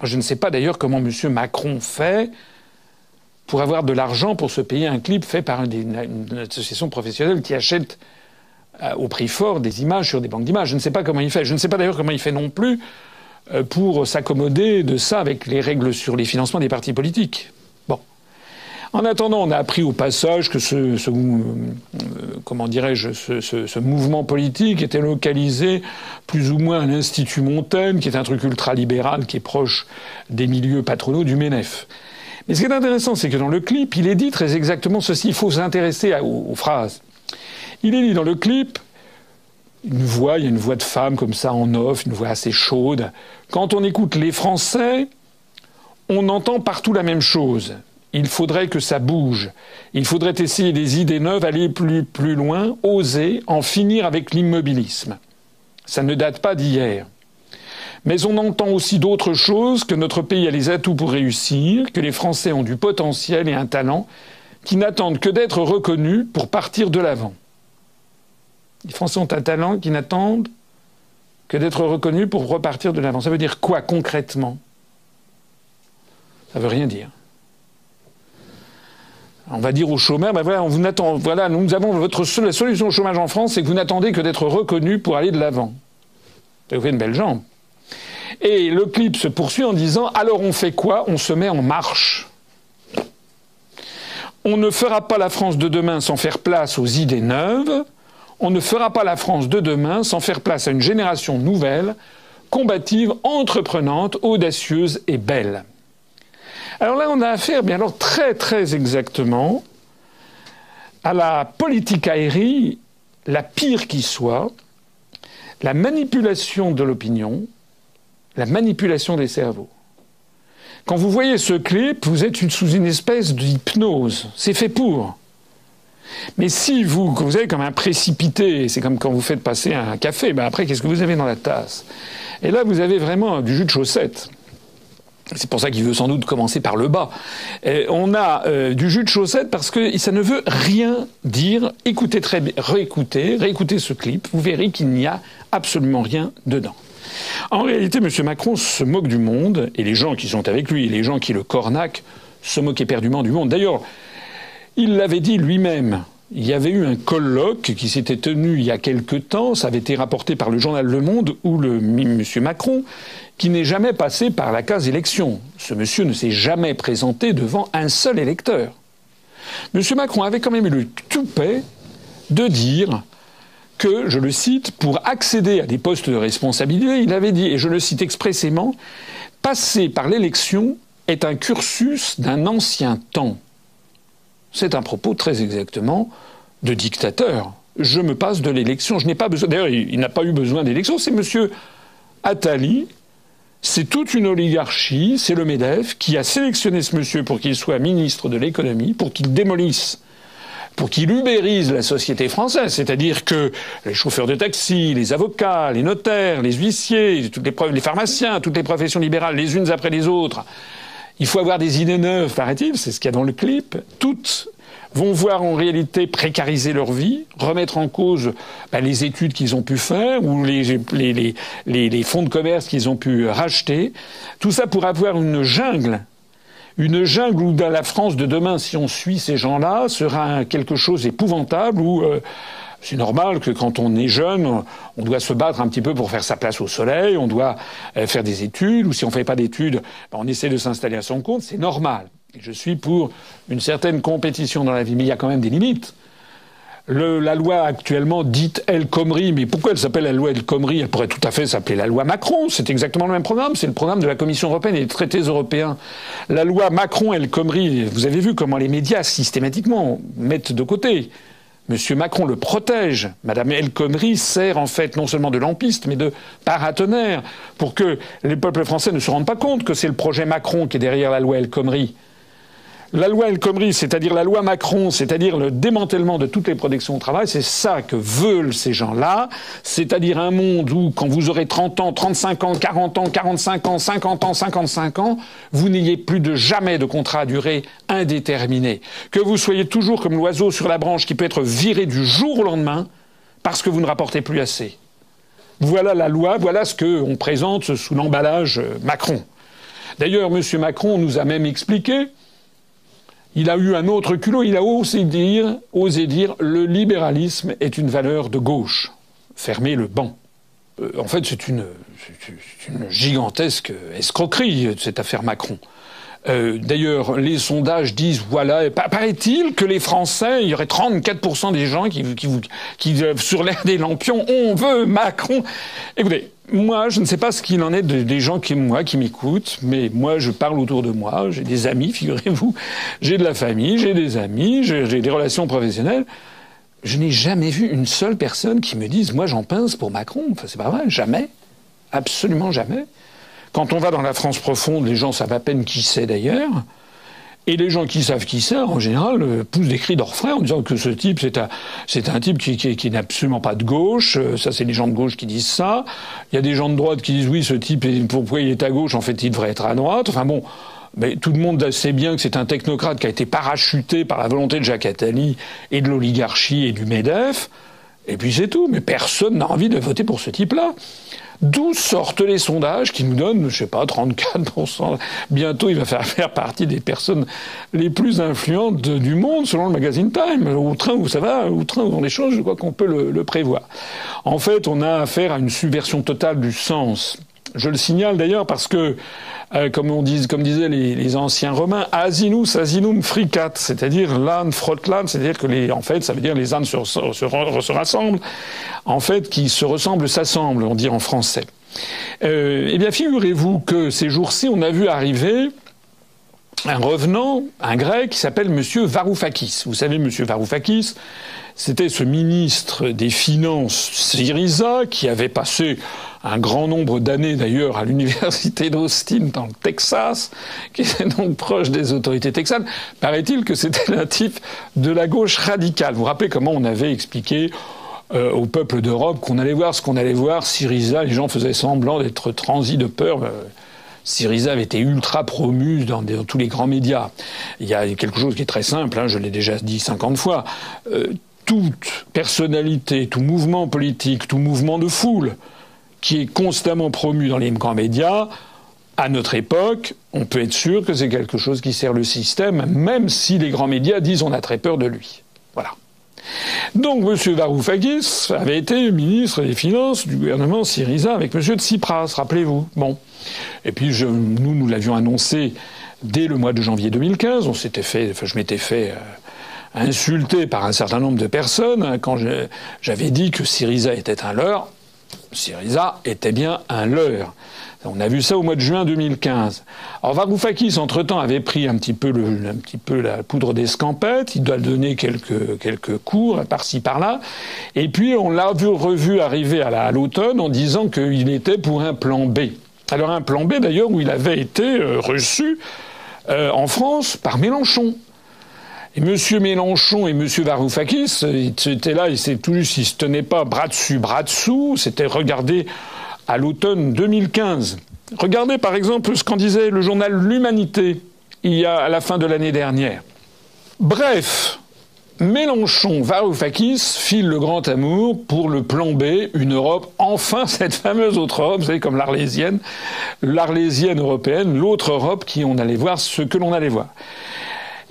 Je ne sais pas d'ailleurs comment M. Macron fait pour avoir de l'argent pour se payer un clip fait par une association professionnelle qui achète au prix fort des images sur des banques d'images. Je ne sais pas comment il fait. Je ne sais pas d'ailleurs comment il fait non plus pour s'accommoder de ça avec les règles sur les financements des partis politiques. Bon. En attendant, on a appris au passage que ce mouvement politique était localisé plus ou moins à l'Institut Montaigne, qui est un truc ultra-libéral qui est proche des milieux patronaux du MENEF. Mais ce qui est intéressant, c'est que dans le clip, il est dit très exactement ceci. Il faut s'intéresser aux phrases. Il est dit dans le clip, il y a une voix de femme comme ça en off, une voix assez chaude. Quand on écoute les Français, on entend partout la même chose. Il faudrait que ça bouge. Il faudrait essayer des idées neuves, aller plus loin, oser, en finir avec l'immobilisme. Ça ne date pas d'hier. Mais on entend aussi d'autres choses, que notre pays a les atouts pour réussir, que les Français ont du potentiel et un talent, qui n'attendent que d'être reconnus pour partir de l'avant. Les Français ont un talent qui n'attendent que d'être reconnus pour repartir de l'avant. Ça veut dire quoi concrètement? Ça veut rien dire. On va dire aux chômeurs, nous avons la solution au chômage en France, c'est que vous n'attendez que d'être reconnus pour aller de l'avant. Vous faites une belle jambe. Et le clip se poursuit en disant, alors on fait quoi? On se met en marche. On ne fera pas la France de demain sans faire place aux idées neuves. On ne fera pas la France de demain sans faire place à une génération nouvelle, combative, entreprenante, audacieuse et belle. Alors là, on a affaire, bien alors très très exactement, à la politique aérienne, la pire qui soit, la manipulation de l'opinion, la manipulation des cerveaux. Quand vous voyez ce clip, vous êtes sous une espèce d'hypnose. C'est fait pour. Mais si vous avez comme un précipité, c'est comme quand vous faites passer un café, après, qu'est-ce que vous avez dans la tasse? Et là, vous avez vraiment du jus de chaussette. C'est pour ça qu'il veut sans doute commencer par le bas. On a du jus de chaussette parce que ça ne veut rien dire. Écoutez très bien, réécoutez ce clip, vous verrez qu'il n'y a absolument rien dedans. En réalité, M. Macron se moque du monde, et les gens qui sont avec lui, et les gens qui le cornaquent, se moquent éperdument du monde. D'ailleurs, il l'avait dit lui-même. Il y avait eu un colloque qui s'était tenu il y a quelque temps, ça avait été rapporté par le journal Le Monde, où M. Macron, qui n'est jamais passé par la case élection. Ce monsieur ne s'est jamais présenté devant un seul électeur. M. Macron avait quand même eu le toupet de dire que, je le cite, pour accéder à des postes de responsabilité, il avait dit, et je le cite expressément, « passer par l'élection est un cursus d'un ancien temps ». C'est un propos très exactement de dictateur. Je me passe de l'élection, je n'ai pas besoin... D'ailleurs, il n'a pas eu besoin d'élection, c'est M. Attali, c'est toute une oligarchie, c'est le MEDEF, qui a sélectionné ce monsieur pour qu'il soit ministre de l'économie, pour qu'il démolisse, pour qu'il ubérise la société française, c'est-à-dire que les chauffeurs de taxi, les avocats, les notaires, les huissiers, les pharmaciens, toutes les professions libérales, les unes après les autres, il faut avoir des idées neuves, paraît-il, c'est ce qu'il y a dans le clip, toutes vont voir en réalité précariser leur vie, remettre en cause les études qu'ils ont pu faire ou les fonds de commerce qu'ils ont pu racheter. Tout ça pour avoir une jungle où dans la France de demain, si on suit ces gens-là, sera quelque chose d'épouvantable où c'est normal que quand on est jeune, on doit se battre un petit peu pour faire sa place au soleil, on doit faire des études, ou si on ne fait pas d'études, on essaie de s'installer à son compte, c'est normal. Et je suis pour une certaine compétition dans la vie, mais il y a quand même des limites. La loi actuellement dite El Khomri, mais pourquoi elle s'appelle la loi El Khomri? Elle pourrait tout à fait s'appeler la loi Macron, c'est exactement le même programme, c'est le programme de la Commission européenne et des traités européens. La loi Macron-El Khomri, vous avez vu comment les médias systématiquement mettent de côté. Monsieur Macron le protège. Madame El Khomri sert en fait non seulement de lampiste, mais de paratonnerre, pour que les peuples français ne se rendent pas compte que c'est le projet Macron qui est derrière la loi El Khomri. La loi El Khomri, c'est-à-dire la loi Macron, c'est-à-dire le démantèlement de toutes les protections au travail, c'est ça que veulent ces gens-là, c'est-à-dire un monde où, quand vous aurez 30 ans, 35 ans, 40 ans, 45 ans, 50 ans, 55 ans, vous n'ayez plus de jamais de contrat à durée indéterminée. Que vous soyez toujours comme l'oiseau sur la branche qui peut être viré du jour au lendemain parce que vous ne rapportez plus assez. Voilà la loi, voilà ce qu'on présente sous l'emballage Macron. D'ailleurs, M. Macron nous a même expliqué, il a eu un autre culot, il a osé dire, le libéralisme est une valeur de gauche. Fermez le banc. En fait, c'est une gigantesque escroquerie, cette affaire Macron. D'ailleurs, les sondages disent, voilà, paraît-il que les Français, il y aurait 34% des gens qui sur l'air des lampions, on veut Macron. Écoutez, moi, je ne sais pas ce qu'il en est des gens qui m'écoutent, mais moi, je parle autour de moi, j'ai des amis, figurez-vous, j'ai de la famille, j'ai des amis, j'ai des relations professionnelles. Je n'ai jamais vu une seule personne qui me dise « moi j'en pince pour Macron ». Enfin, c'est pas vrai, jamais. Absolument jamais. Quand on va dans la France profonde, les gens savent à peine qui c'est d'ailleurs. Et les gens qui savent qui c'est, en général, poussent des cris d'orfraie en disant que ce type, c'est un type qui n'est absolument pas de gauche. Ça, c'est les gens de gauche qui disent ça. Il y a des gens de droite qui disent « oui, ce type, pourquoi il est à gauche ? En fait, il devrait être à droite ». Enfin bon... Mais tout le monde sait bien que c'est un technocrate qui a été parachuté par la volonté de Jacques Attali et de l'oligarchie et du MEDEF. Et puis c'est tout. Mais personne n'a envie de voter pour ce type-là. D'où sortent les sondages qui nous donnent, je sais pas, 34%. Bientôt, il va faire partie des personnes les plus influentes du monde, selon le magazine Time. Au train où ça va, au train où on les choses, je crois qu'on peut le prévoir. En fait, on a affaire à une subversion totale du sens. Je le signale d'ailleurs parce que, comme disaient les anciens Romains, asinus asinum fricat, c'est-à-dire l'âne frotte l'âne, c'est-à-dire que en fait, ça veut dire les ânes se rassemblent, en fait, qui se ressemblent s'assemblent, on dit en français. Eh bien, figurez-vous que ces jours-ci, on a vu arriver un revenant, un grec, qui s'appelle Monsieur Varoufakis. Vous savez, Monsieur Varoufakis, c'était ce ministre des Finances Syriza qui avait passé un grand nombre d'années d'ailleurs à l'université d'Austin dans le Texas, qui était donc proche des autorités texanes. Paraît-il que c'était un type de la gauche radicale. Vous vous rappelez comment on avait expliqué au peuple d'Europe qu'on allait voir ce qu'on allait voir. Syriza, les gens faisaient semblant d'être transis de peur. Syriza avait été ultra promu dans tous les grands médias. Il y a quelque chose qui est très simple, je l'ai déjà dit 50 fois. Toute personnalité, tout mouvement politique, tout mouvement de foule qui est constamment promu dans les grands médias, à notre époque, on peut être sûr que c'est quelque chose qui sert le système, même si les grands médias disent on a très peur de lui. Voilà. Donc M. Varoufakis avait été ministre des Finances du gouvernement Syriza avec M. Tsipras, rappelez-vous. Bon. Et puis nous l'avions annoncé dès le mois de janvier 2015. Je m'étais fait insulter par un certain nombre de personnes quand j'avais dit que Syriza était un leurre. Syriza était bien un leurre. On a vu ça au mois de juin 2015. Alors Varoufakis, entre-temps, avait pris un petit peu la poudre d'escampette. Il doit donner quelques cours par-ci par-là. Et puis on l'a revu arriver à l'automne en disant qu'il était pour un plan B. Alors un plan B d'ailleurs où il avait été reçu en France par Mélenchon. Et M. Mélenchon et M. Varoufakis, ils étaient là, ils se tenaient pas bras dessus, bras dessous, c'était regardé à l'automne 2015. Regardez par exemple ce qu'en disait le journal L'Humanité à la fin de l'année dernière. Bref, Mélenchon, Varoufakis filent le grand amour pour le plan B, une Europe, enfin cette fameuse autre Europe, vous savez, comme l'Arlésienne européenne, l'autre Europe on allait voir ce que l'on allait voir.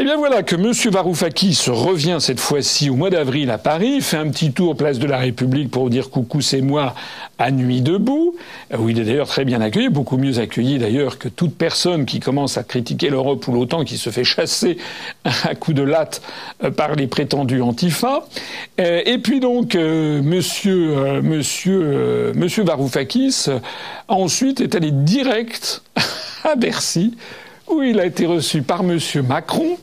Eh bien voilà que M. Varoufakis revient cette fois-ci au mois d'avril à Paris, fait un petit tour place de la République pour dire coucou c'est moi à Nuit debout, où il est d'ailleurs très bien accueilli, beaucoup mieux accueilli d'ailleurs que toute personne qui commence à critiquer l'Europe ou l'OTAN qui se fait chasser à coups de latte par les prétendus antifa. Et puis donc Monsieur Varoufakis ensuite est allé direct à Bercy, où il a été reçu par M. Macron,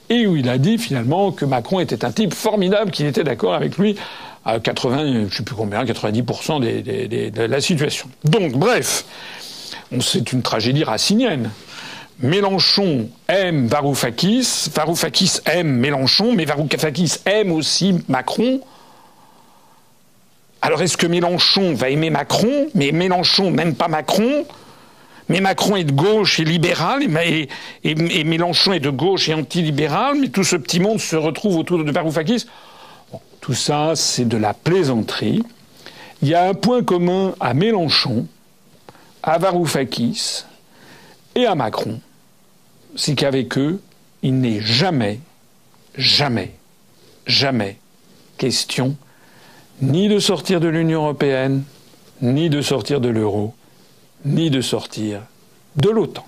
et où il a dit finalement que Macron était un type formidable, qu'il était d'accord avec lui à 90% de la situation. Donc, bref, c'est une tragédie racinienne. Mélenchon aime Varoufakis, Varoufakis aime Mélenchon, mais Varoufakis aime aussi Macron. Alors, est-ce que Mélenchon va aimer Macron, mais Mélenchon n'aime pas Macron ? Mais Macron est de gauche et libéral, et Mélenchon est de gauche et antilibéral, mais tout ce petit monde se retrouve autour de Varoufakis. Bon, tout ça, c'est de la plaisanterie. Il y a un point commun à Mélenchon, à Varoufakis et à Macron, c'est qu'avec eux, il n'est jamais, jamais, jamais question ni de sortir de l'Union européenne, ni de sortir de l'euro, ni de sortir de l'OTAN.